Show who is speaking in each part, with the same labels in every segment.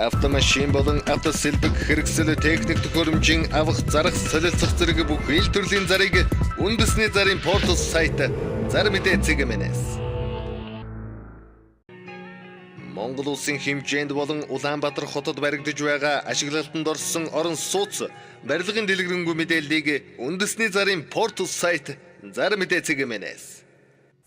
Speaker 1: Автомашин болон автосэлбэг хэрэгсэл техник төхөөрөмжийн авах зарах солилцох зэрэг бүх ил төрлийн зарыг үндэсний зарын портал сайт Зар мэдээ цэгмэнэс. Монгол улсын хэмжээнд болон Улаанбаатар хотод баригдаж байгаа ашиглалтанд орсон орон сууц барилгын дэлгэрэнгүй мэдээллийг үндэсний зарын портал сайт Зар мэдээ цэгмэнэс.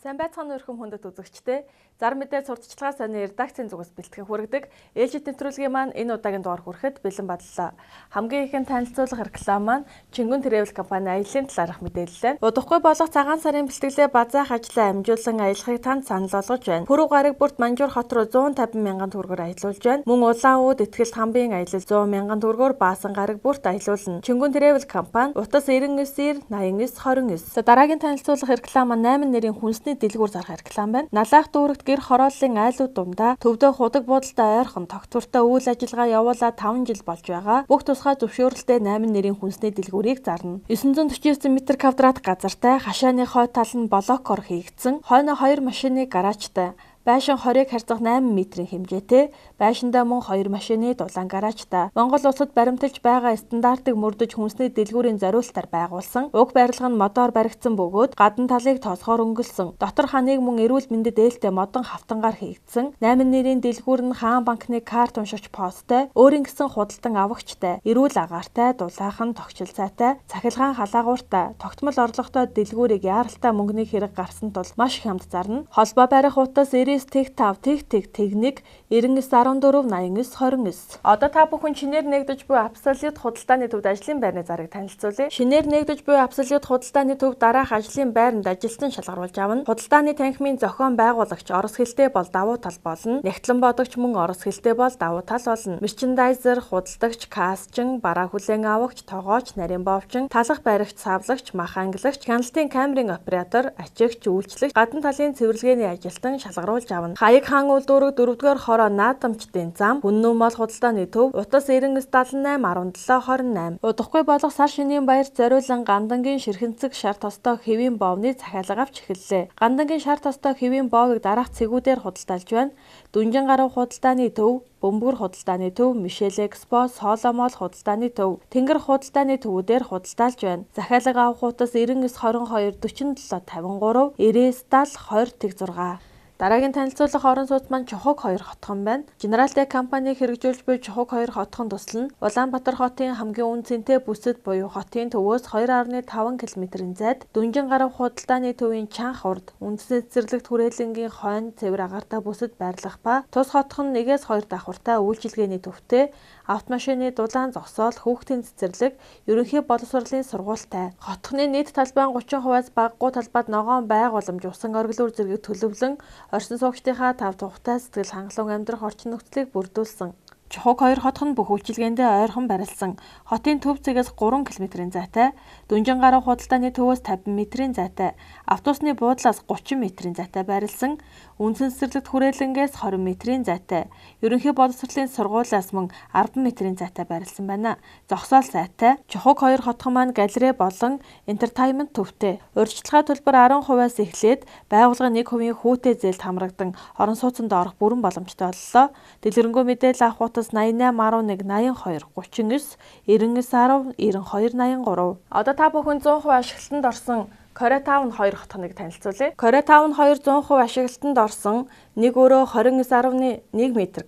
Speaker 2: Сайн байцгаана өрхөм хүндэт үзэгчдээ Зар мэдээ сурталчилгаа сонины редакцийн зүгээс бэлтгэн хүргэдэг ээлжид нэвтрүүлгийн маань энэ удаагийн дугаар хүрэхэд бэлэн боллоо. Хамгийн ихэнд танилцуулах реклам маань Чингүн Travel компани аяллаа талаарх мэдээлэл. Удахгүй болох цагаан сарын бэлтгэлээ базаах ажлаа амжуулсан аялахыг танд санал болгож байна. Пүрэв гараг бүрт Манжуур хот руу 150 мянган төгрөгөөр аялуулж байна. Мөн Улаан ууд Итгэлт хамбын аялал 100 мянган төгрөгөөр Баасан гараг бүрт аялуулна. Чингүн Travel компани утас 99 89 29. Дараагийн танилцуулах реклам маань 8 нэрийн хүнсний дэлгүүр зарах реклам байна. Налаах дүүрэгт гэр хорооллын айлууд дундаа төвдөө худаг буудалтай ойрхон тогтвортой үйл ажиллагаа явуулаад 5 жил болж байгаа. Бүх тусгай зөвшөөрөлтэй 8 нэрийн хүнсний дэлгүүрийг зарна. 949 м2 газартай хашааны хой тал нь блокоор хийгдсэн. Хойно 2 машины гаражтай. Байшин 20-ыг харьцах 8 м-ийн хэмжээтэй, байшиндаа мөн 2 машины дулаан гаражтай. Монгол улсад баримталж байгаа стандартыг мөрдөж хүнсний дэлгүүрийн зориулалтаар байгуулсан. Уг барилга нь модоор баригдсан бөгөөд гадна талыг тоосгоор өнгөлсөн. Дотор ханыг мөн эрүүл мэндэд ээлтэй модон хавтангаар хийгдсэн. 8 нэрийн дэлгүүр нь хаан банкны карт уншигч посттой, өөрийн гэсэн худалдан авагчтай, эрүүл агаартай, дулаахан тогтчил сайтай, цахилгаан халаагууртай, тогтмол орлоготой дэлгүүрийг яаралтай мөнгөний хэрэг гарсан тул маш их хамт зарна. Холбоо барих утас 95 техник 99 14 89 29. Одоо та бүхэн шинээр нэгдэж буй Абсолют худалдааны төвд ажлын байрны зарыг танилцуулъя. Шинээр нэгдэж буй Абсолют худалдааны төв дараах ажлын байранд ажилтан шалгаруулж авна. Худалдааны танхимын зохион байгуулагч орос хэлтэй бол давуу тал болно. Нягтлан бодогч мөн орос хэлтэй бол давуу тал болно. Мерчендайзер, худалдагч, кассчин, бараа хүлээн авагч, тогооч, нарийн бовчин, талах баригч, савлагч, мах ангилагч, хяналтын камерын оператор, ачигч, үйлчлэгч, гадна талын цэвэрлэгээний ажилтан шалгаруулж авна. Хаяг хаан үйлдвэрэг 4-р хороо наадамчдын зам, Хүннү мол худалдааны төв, утас 9978 17 28. Удахгүй болох сар шинийн баяр зориулан гандангийн ширхэнцэг шар тостой хэвийн боовны захиалга авч эхэллээ. Гандангийн шар тостой хэвийн боовыг дараах цэгүүдээр худалдаалж байна. Дүнжин гарав худалдааны төв, Бөмбөр худалдааны төв, Мишель Экспо, Соломол худалдааны төв, Тэнгэр худалдааны төвүүдээр худалдаалж байна. Захиалга авах утас 99 22 47 53, 99 70 20 6. Дараагийн танилцуулах орон сууц маань Чухаг 2 хотхон байна. General-Tech компани хэрэгжүүлж буй Чухаг 2 хотхон тусал нь Улаанбаатар хотын хамгийн үнцэнтэй бүсэд буюу хотын төвөөс 2.5 км-ийн зайд Дүнжин гарав худалдааны төвийн чанх урд үндэсний цэцэрлэгт хүрээлэнгийн хойно цэвэр агаартай бүсэд байрлах ба тус хотхон 1-2 давхартай үйлчилгээний төвтэй автомашины дулаан зогсоол хүүхдийн цэцэрлэг ерөнхий боловсролын сургуультай. Хотхны нийт талбайн 30%-аас багагүй талбайд ногоон байгууламж усан оргилуур зэрэг төлөвлөн орчин суугчдынхаа тав тухтай сэтгэл хангалуун амьдрах орчин нөхцөлийг бүрдүүлсэн. Чухаг 2 хотхон бүх үйлчилгээндээ ойрхон барилсан. Хотын төв цэгээс 3 км-ийн зайтай, Дүнжин гарав худалдааны төвөөс 50 м-ийн зайтай, автобусны буудлаас 30 м-ийн зайтай барилсан. Үндсэн цэцэрлэгт хүрээлэнгээс 20 м-ийн зайтай, ерөнхий боловсролын сургуулиас мөн 10 м-ийн зайтай барилсан байна. Зогсоол сайтай. Чухаг 2 хотхон маань галерей болон entertainment төвтэй. Урьдчилгаа төлбөр 10%-аас эхлээд байгууллагын 1% хүүтэй зээлд хамрагдан орон сууцанд орох бүрэн боломжтой боллоо. Дэлгэрэнгүй мэдээлэл авах утас 88 11 82 39 99 10 92 83. Одоо та бүхэн 100% ашиглалтанд орсон Коретаун 2 хотхоныг танилцуулъя. Коретаун 2 100% ашиглалтанд орсон нэг өрөө 29.1 м2,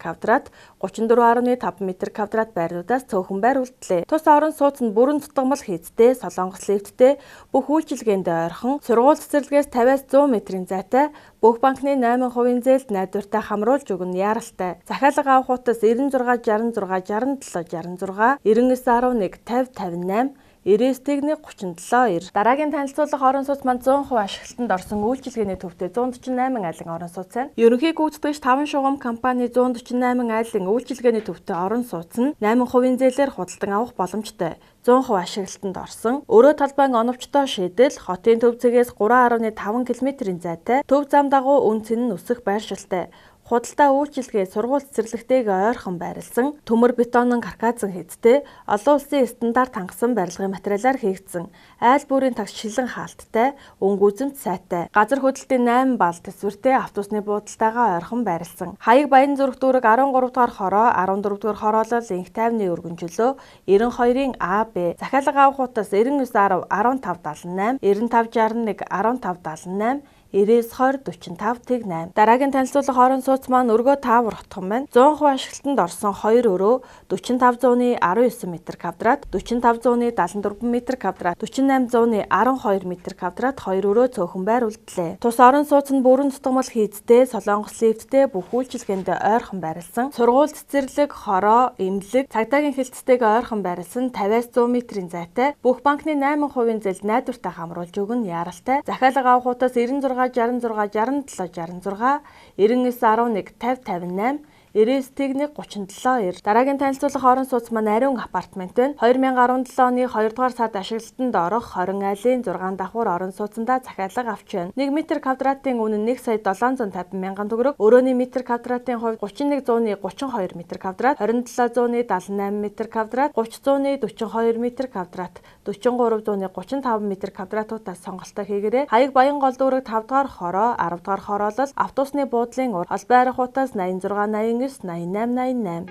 Speaker 2: 34.5 м2 байрнуудаас цөөхөн байр үлдлээ. Тус орон сууц нь бүрэн тутамл хийцтэй, солонгос лифттэй, бүх үйлчилгээндээ ойрхон, сургууль цэцэрлэгээс 50-аас 100 м-ийн зайтай, бүх банкны 8% зээлд найдвартай хамруулж өгнө яаралтай. Захиалга авах утас 96 66 67 66, 99 11 50 58, 99-37 2. Дараагийн танилцуулах орон сууц маань 100% ашиглалтанд орсон үйлчилгээний төвтэй 148 айлын орон сууц байна. Ерөнхий гүйцэтгэгч 5 шугам компани 148 айлын үйлчилгээний төвтэй орон сууц нь 8% зээлээр худалдан авах боломжтой. 100% ашиглалтанд орсон. Өрөө талбайн оновчтой шийдэл хотын төв цэгээс 3.5 км-ийн зайтай, төв зам дагуу үнцэн нь өсөх байршилтай. худалдаа үйлчилгээ сургууль цэцэрлэгтэйг ойрхон байрлсан, төмөр бетонын карказан хийцтэй, олон улсын стандарт хангасан барилгын материалаар хийгдсэн, айл бүрийн тагш шилэн хаалттай, өнгө үзэмт сайтай, газар хөдлөлтийн 8 бал төсвөртэй автобусны буудалтайгаа ойрхон байрлсан. Хаяг Баян зүрх дүүрэг 13 дугаар хороо, 14 дугаар хороолол инх тайвны өргөнжөлөө 92-ийн АБ, захиалга авах утас 9910 1578, 9561 1578, 9920 45 8. Дараагийн танилцуулах орон сууц маань өргөө таавар хотхон байна. 100% ашиглалтанд орсон 2 өрөө 4500-ны 19 м2, 4500-ны 74 м2, 4800-ны 12 м2 2 өрөө цөөхөн байруулдлаа. Тус орон сууц нь бүрэн тутамл хийцтэй, солонгос лифттэй бүх үйлчилгээнд ойрхон байрлсан. Сургууль цэцэрлэг, хороо, эмнэлэг, цагдаагийн хэлцтэйг ойрхон байрлсан 50-100 м-ийн зайтай. Бүх банкны 8% зээл найдвартай хамруулж өгнө яаралтай. Захиалга авах утас 96 66 67 66, 99 11 50 58, 99 37 2. Дараагийн танилцуулах орон сууц маань ариун апартмент байна. 2017 оны 2 дугаар сард ашиглалтанд орох 20 айлын 6 давхар орон сууцндаа захиалга авч байна. 1 м2-ийн үнэ 1,750 мянган төгрөг. Өрөөний м2-ийн хувьд 3100-ны 32 м2, 2700-ны 78 м2, 30-100-ны 42 м2, 4300-ны 35 м2-уудаас сонголтоо хийгээрэй. Хаяг Баян гол дүүрэг 5 дугаар хороо, 10 дугаар хороолол, автобусны буудлын ур, холбоо арих утас 86 88 88.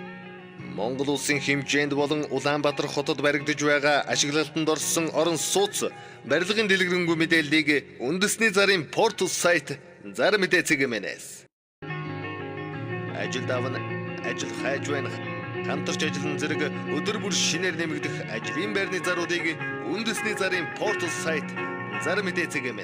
Speaker 1: Монгол улсын хэмжээнд болон Улаанбаатар хотод баригдаж байгаа ашиглалтанд орсон орон сууц барилгын дэлгэрэнгүй мэдээллийг үндэсний зарын портал сайт зар мэдээ цэгийн ажил давна ажил хайж байна. Хамтарч ажиллан зэрэг өдөр бүр шинээр нэмэгдэх ажлын байрны заруудыг үндэсний зарын портал сайт зар мэдээ цэгийн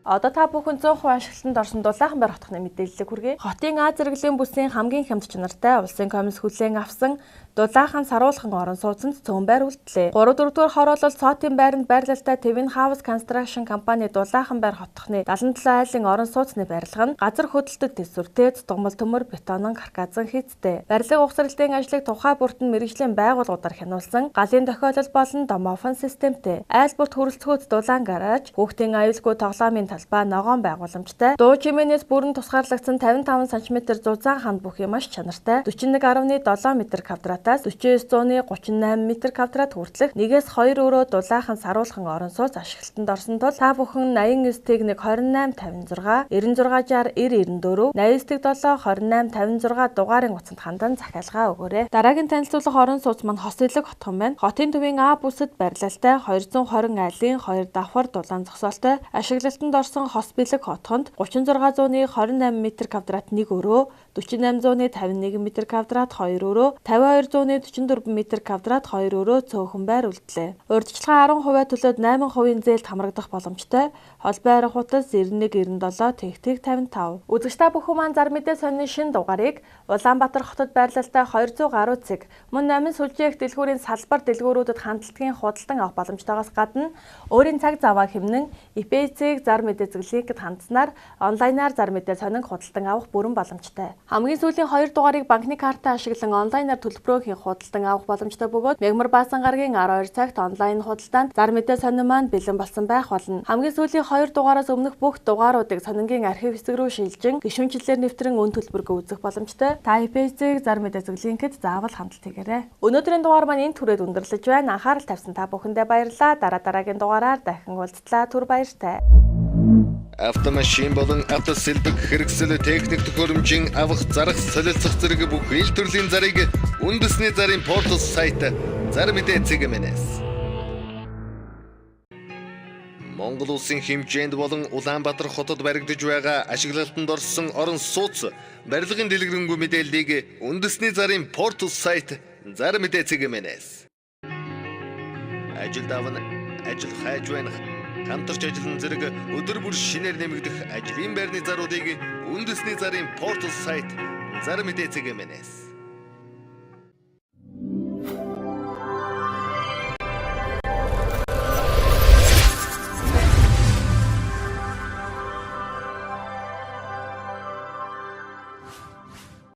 Speaker 2: Одоо та бүхэн 100% ашиглалтанд орсон Дулаахан байр хотны мэдээллийг хүргэе. Хотын А зэрэглэлийн бүсийн хамгийн хямд чанартай улсын комисс хүлээн авсан Дулаахан саруулхан орон сууцнд цөөн байр үлдлээ. 3-4 дугаар хороолол цоотын байранд байрлалтай Twin House Construction компани Дулаахан байр хотны 77 айлын орон сууцны барилга нь газар хөдлөлтөд төсвөртэй тутамл төмөр бетонон карказан хийцтэй. Барилга ухсралтын ажлыг тухай бүртэн мэргэжлийн байгууллагуудаар хянуулсан галын тохиолол болон домофон системтэй. Айл бүрт хөрөлцгөөд дулаан гараж, хүүхдийн аюулгүй тоглоомын талбай ногоон байгууламжтай. Дуу чимээнээс бүрэн тусгаарлагдсан 55 см зузаан ханд бүхий маш чанартай. 41.7 м2-аас 49-100-ны 38 м2 хүртэлх 1-2 өрөө Дулаахан саруулхан орон сууц ашиглалтанд орсон тул та бүхэн 89-1 2856, 9660 9094, 89-7 2856 дугаарын утсанд хандан захиалга өгөөрэй. Дараагийн танилцуулах орон сууц маань Хос Илэг хотхон байна. Хотын төвийн А бүсэд барилалтай 220 айлын 2 давхар дулаан зогсоолтой ашиглалтанд орсон Хос Бэлэг хотхонд 3600-ны 28 м2 1 өрөө, 4800-ны 51 м2 2 өрөө, 5200-ны 44 м2 2 өрөө цөөхөн байр үлдлээ. Урьдчилгаа 10% төлөөд 8% зээлд хамрагдах боломжтой. Холбоо арих утас 9197 55. Үзэгчдээ бүхэн маань зар мэдээ сонины шин дугаарыг Улаанбаатар хотод байрлалтай 200 гаруй цэг мөн 8 сүлжээх дэлгүүрийн салбар дэлгүүрүүдэд хандлтгийн худалдан авах боломжтойгоос гадна өөрийн цаг заваа хэмнэн ИП-цэг зар мэдээ зэглэлийгэд хандсанаар онлайнаар зар мэдээ сонин худалдан авах бүрэн боломжтой. Хамгийн сүүлийн 2 дугаарыг банкны картаа ашиглан онлайнаар төлбөрөө хийх худалдан авах боломжтой бөгөөд Мягмар Баасан гарагийн 12 цагт онлайн худалдаанд зар мэдээ сонин маань бэлэн болсон байх болно. Хамгийн сүүлийн 2 дугаараас өмнөх бүх дугааруудыг сонингийн архив хэсэг рүү шилжин гишүүнчлэлээр нэвтрэн өн төлбөргөө үзэх боломжтой. Та ИП-цэг зар мэдээ зэглэлийгэд заавал хандлт хийгээрэй. Өнөөдрийн дугаар маань энд түрээд өндөрлөж байна. Анхаарал тавьсан та бүхэндээ баярлалаа. Дараагийн дугаараар дахин уулзтлаа. Түр баяртай.
Speaker 1: Автомашин болон автосэлбэг хэрэгсэл техник төхөөрөмжийн авах зарах солилцох зэрэг бүх ил төрлийн зарыг үндэсний зарын портал сайт зар мэдээ цэгийн Монгол улсын хэмжээнд болон Улаанбаатар хотод баригдаж байгаа ашиглалтанд орсон орон сууц барилгын дэлгэрэнгүй мэдээллийг үндэсний зарын портал сайт зар мэдээ цэгийн ажил давна ажил хайж байна. Хамтарч ажиллан зэрэг өдөр бүр шинээр нэмэгдэх ажлын байрны заруудыг үндэсний зарын портал сайт зар мэдээ цэгийн